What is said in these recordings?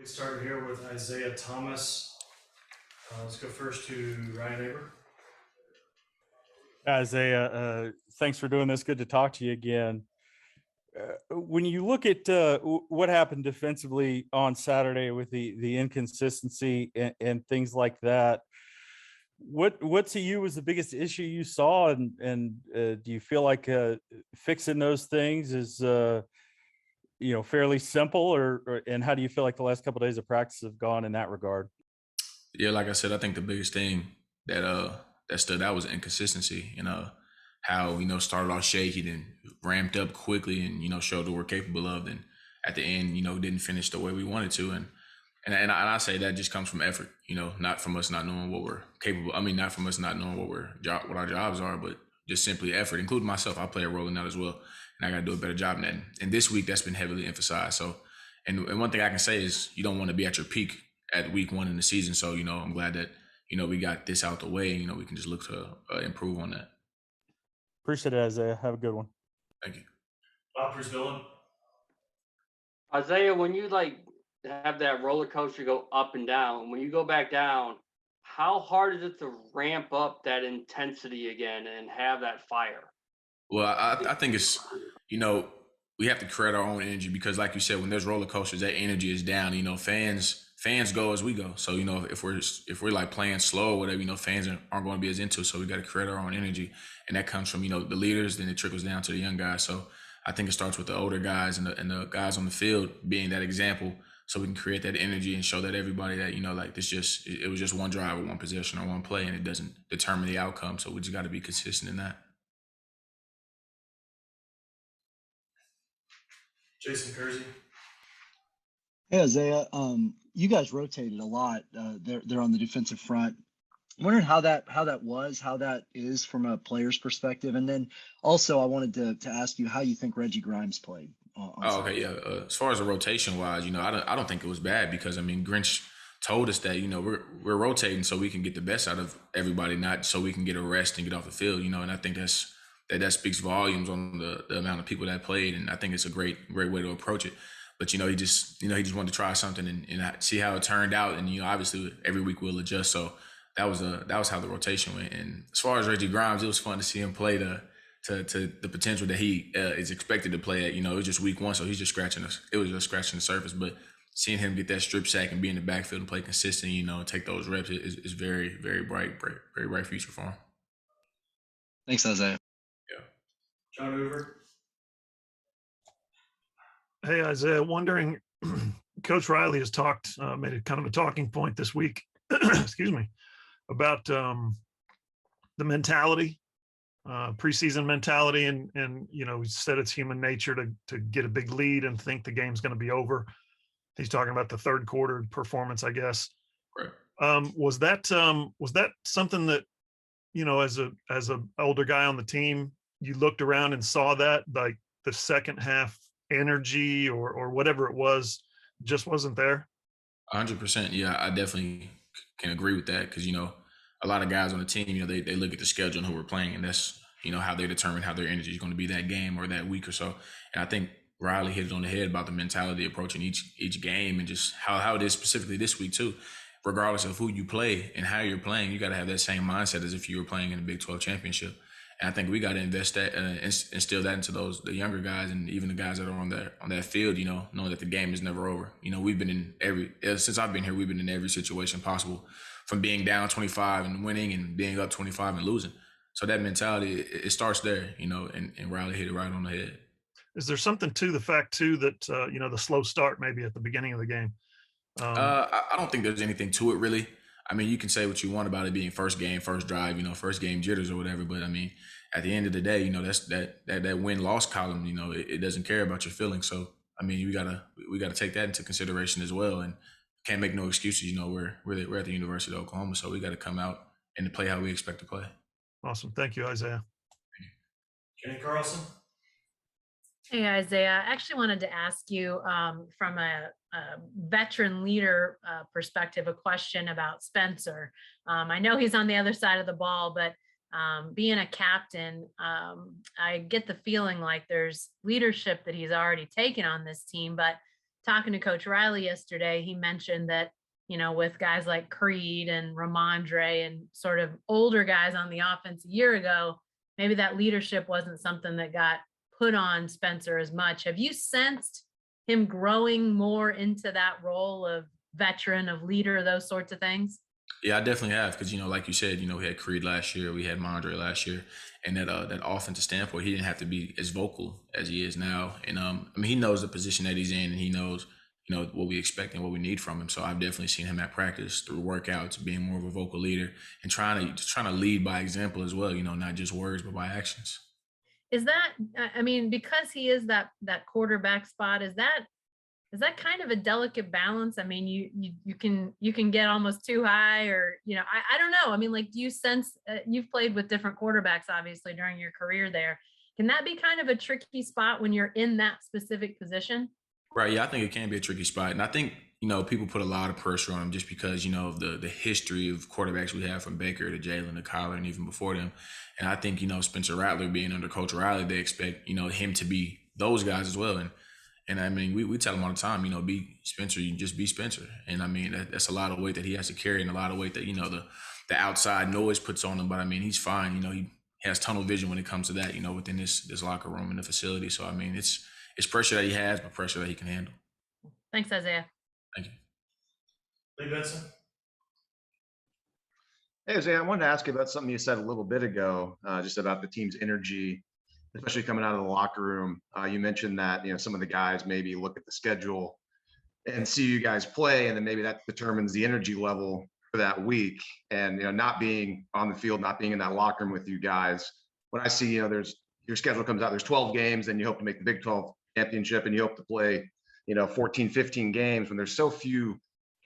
We started here with Isaiah Thomas. Let's go first to Ryan Aber. Isaiah, thanks for doing this. Good to talk to you again. When you look at what happened defensively on Saturday with the inconsistency and things like that, what to you was the biggest issue you saw, and do you feel like fixing those things is fairly simple, or and how do you feel like the last couple of days of practice have gone in that regard? Yeah, like I said, I think the biggest thing that stood out was inconsistency. How started off shaky, then ramped up quickly, and showed what we're capable of. And at the end, didn't finish the way we wanted to. And I say that just comes from effort. Not from us not knowing what we're capable. I mean, not from us not knowing what our jobs are, but just simply effort, including myself. I play a role in that as well, and I got to do a better job in that. And this week, that's been heavily emphasized. So, and one thing I can say is you don't want to be at your peak at week one in the season. So, I'm glad that, we got this out the way. We can just look to improve on that. Appreciate it, Isaiah. Have a good one. Thank you. Opera's Dylan. Isaiah, when you have that roller coaster go up and down, when you go back down, how hard is it to ramp up that intensity again and have that fire? Well, I think it's, we have to create our own energy because, like you said, when there's roller coasters, that energy is down. Fans go as we go. So, if we're like playing slow or whatever, fans aren't going to be as into it. So we got to create our own energy. And that comes from, the leaders, then it trickles down to the young guys. So I think it starts with the older guys and the guys on the field being that example, so we can create that energy and show that everybody that, it was just one drive or one possession or one play, and it doesn't determine the outcome. So we just got to be consistent in that. Jason Kersey. Hey, Isaiah, you guys rotated a lot there on the defensive front. I'm wondering how that is from a player's perspective. And then also I wanted to ask you how you think Reggie Grimes played. Okay, yeah. As far as the rotation wise, I don't think it was bad because, Grinch told us that, we're rotating so we can get the best out of everybody, not so we can get a rest and get off the field, and I think that speaks volumes on the amount of people that played. And I think it's a great way to approach it. But, he just wanted to try something and see how it turned out. And, obviously every week we'll adjust. So that was how the rotation went. And as far as Reggie Grimes, it was fun to see him play to the potential that he is expected to play at. It was just week one, so he's just scratching the surface. But seeing him get that strip sack and be in the backfield and play consistent, and take those reps is very, very bright future for him. Thanks, Isaiah. Yeah. John Hoover. Hey, Isaiah, wondering, Coach Riley has made it kind of a talking point this week, excuse me, about the mentality, preseason mentality. And he said it's human nature to get a big lead and think the game's going to be over. He's talking about the third quarter performance, I guess. Right. Was that something that, as a older guy on the team, you looked around and saw that, like the second half energy or whatever it was just wasn't there? 100%. Yeah, I definitely can agree with that because, a lot of guys on the team, they look at the schedule and who we're playing, and that's, how they determine how their energy is going to be that game or that week or so. And I think Riley hit it on the head about the mentality approaching each game and just how it is specifically this week too. Regardless of who you play and how you're playing, you got to have that same mindset as if you were playing in the Big 12 championship. And I think we got to invest that, instill that into the younger guys and even the guys that are on that field, knowing that the game is never over. We've been since I've been here, we've been in every situation possible, from being down 25 and winning and being up 25 and losing. So that mentality, it starts there, and Riley hit it right on the head. Is there something to the fact too that, the slow start maybe at the beginning of the game? I don't think there's anything to it really. You can say what you want about it being first game, first drive, first game jitters or whatever. But at the end of the day, that's that win-loss column. It doesn't care about your feelings. So we gotta take that into consideration as well, and can't make no excuses. We're at the University of Oklahoma, so we got to come out and play how we expect to play. Awesome, thank you, Isaiah. Kenny Carlson. Hey, Isaiah, I actually wanted to ask you from a veteran leader perspective, a question about Spencer. I know he's on the other side of the ball, but being a captain, I get the feeling like there's leadership that he's already taken on this team, but talking to Coach Riley yesterday, he mentioned that, you know, with guys like Creed and Ramondre and sort of older guys on the offense a year ago, maybe that leadership wasn't something that got put on Spencer as much. Have you sensed him growing more into that role of veteran, of leader, those sorts of things? Yeah, I definitely have because like you said, we had Creed last year, we had Mondre last year, and that offensive standpoint, he didn't have to be as vocal as he is now. And I mean, he knows the position that he's in, and he knows what we expect and what we need from him. So I've definitely seen him at practice through workouts, being more of a vocal leader and trying to lead by example as well. Not just words but by actions. Is that, I mean, because he is that quarterback spot, is that kind of a delicate balance? I mean, you can get almost too high, or I don't know. I mean, like, do you sense you've played with different quarterbacks obviously during your career there? Can that be kind of a tricky spot when you're in that specific position? Right. Yeah, I think it can be a tricky spot. And I think, people put a lot of pressure on him just because, of the history of quarterbacks we have from Baker to Jalen to Kyler and even before them. And I think, Spencer Rattler being under Coach Riley, they expect, him to be those guys as well. And I mean, we tell him all the time, be Spencer, you just be Spencer. And I mean, that's a lot of weight that he has to carry and a lot of weight that, the outside noise puts on him. But I mean, he's fine. He has tunnel vision when it comes to that, within this locker room and the facility. So, I mean, it's pressure that he has, but pressure that he can handle. Thanks, Isaiah. Thank you. Lee Benson. Hey, Jose, I wanted to ask you about something you said a little bit ago, just about the team's energy, especially coming out of the locker room. You mentioned that, some of the guys maybe look at the schedule and see you guys play, and then maybe that determines the energy level for that week. And, not being on the field, not being in that locker room with you guys, when I see, there's your schedule comes out, there's 12 games, and you hope to make the Big 12 championship, and you hope to play, 14, 15 games. When there's so few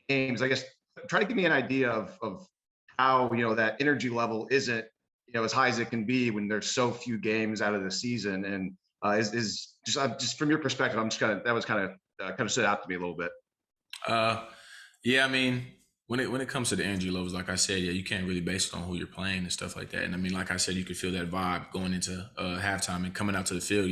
games, I guess try to give me an idea of how, that energy level isn't, as high as it can be when there's so few games out of the season. And is just from your perspective, that was kind of stood out to me a little bit. Yeah, I mean, when it comes to the energy levels, like I said, yeah, you can't really base it on who you're playing and stuff like that. And I mean, like I said, you could feel that vibe going into halftime and coming out to the field.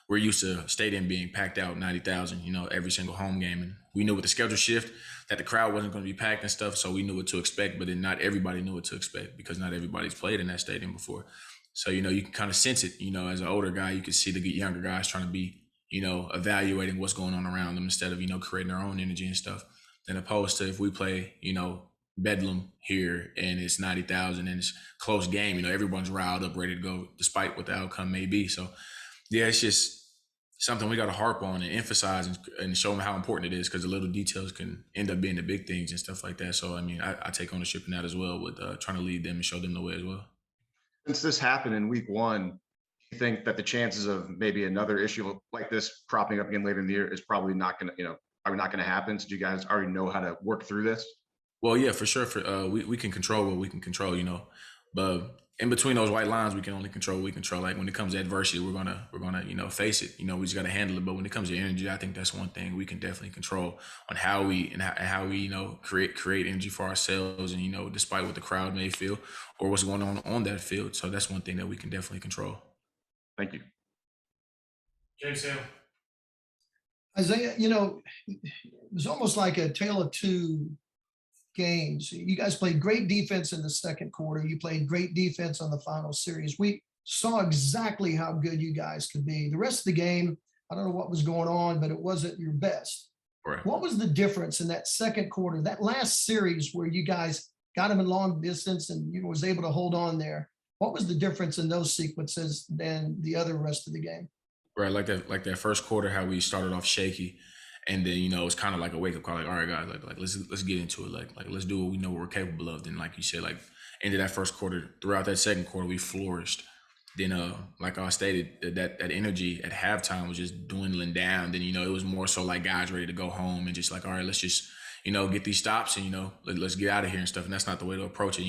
We're used to stadium being packed out 90,000, every single home game. And we knew with the schedule shift that the crowd wasn't going to be packed and stuff. So we knew what to expect, but then not everybody knew what to expect because not everybody's played in that stadium before. So, you can kind of sense it, as an older guy, you can see the younger guys trying to be, evaluating what's going on around them instead of, creating their own energy and stuff. Than opposed to if we play, Bedlam here and it's 90,000 and it's close game, everyone's riled up, ready to go despite what the outcome may be. So yeah, it's just something we got to harp on and emphasize and show them how important it is because the little details can end up being the big things and stuff like that. So, I mean, I take ownership in that as well with trying to lead them and show them the way as well. Since this happened in week one, do you think that the chances of maybe another issue like this cropping up again later in the year is probably not going to, are not going to happen? So do you guys already know how to work through this? Well, yeah, for sure. We can control what we can control, but in between those white lines, we can only control what we control. Like when it comes to adversity, we're gonna face it. We just gotta handle it. But when it comes to energy, I think that's one thing we can definitely control on how we create energy for ourselves and despite what the crowd may feel or what's going on that field. So that's one thing that we can definitely control. Thank you. James Hill. Isaiah, it was almost like a tale of two games. You guys played great defense in the second quarter. You played great defense on the final series. We saw exactly how good you guys could be. The rest of the game, I don't know what was going on, but it wasn't your best. Right. What was the difference in that second quarter, that last series where you guys got them in long distance and you was able to hold on there? What was the difference in those sequences than the other rest of the game? Right, like that first quarter, how we started off shaky, and then it's kind of like a wake up call. Like, all right, guys, like let's get into it. Like let's do what we know we're capable of. Then, like you said, like into that first quarter, throughout that second quarter, we flourished. Then, like I stated, that energy at halftime was just dwindling down. Then it was more so like guys ready to go home and just like, all right, let's just get these stops and let's get out of here and stuff. And that's not the way to approach it.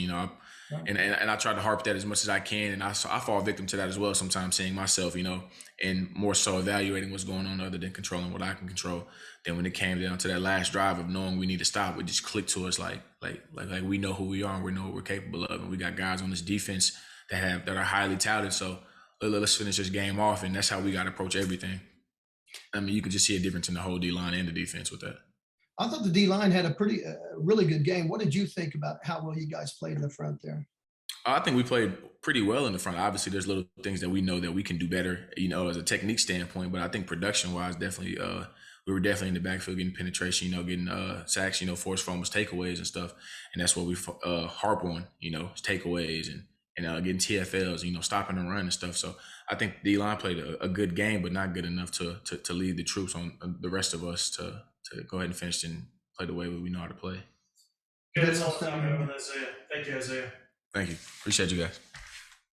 And I try to harp that as much as I can, and I fall victim to that as well sometimes, seeing myself, and more so evaluating what's going on other than controlling what I can control. Then when it came down to that last drive of knowing we need to stop, it just clicked to us like we know who we are and we know what we're capable of, and we got guys on this defense that are highly touted. So let's finish this game off, and that's how we got to approach everything. I mean, you could just see a difference in the whole D line and the defense with that. I thought the D line had a really good game. What did you think about how well you guys played in the front there? I think we played pretty well in the front. Obviously, there's little things that we know that we can do better, as a technique standpoint. But I think production-wise, definitely, we were definitely in the backfield getting penetration, getting sacks, forced fumbles, takeaways and stuff. And that's what we harp on, takeaways and getting TFLs, stopping the run and stuff. So I think the line played a good game, but not good enough to lead the troops on the rest of us to go ahead and finish and play the way we know how to play. Okay, that's all the time we have on Isaiah. Thank you, Isaiah. Thank you. Appreciate you guys.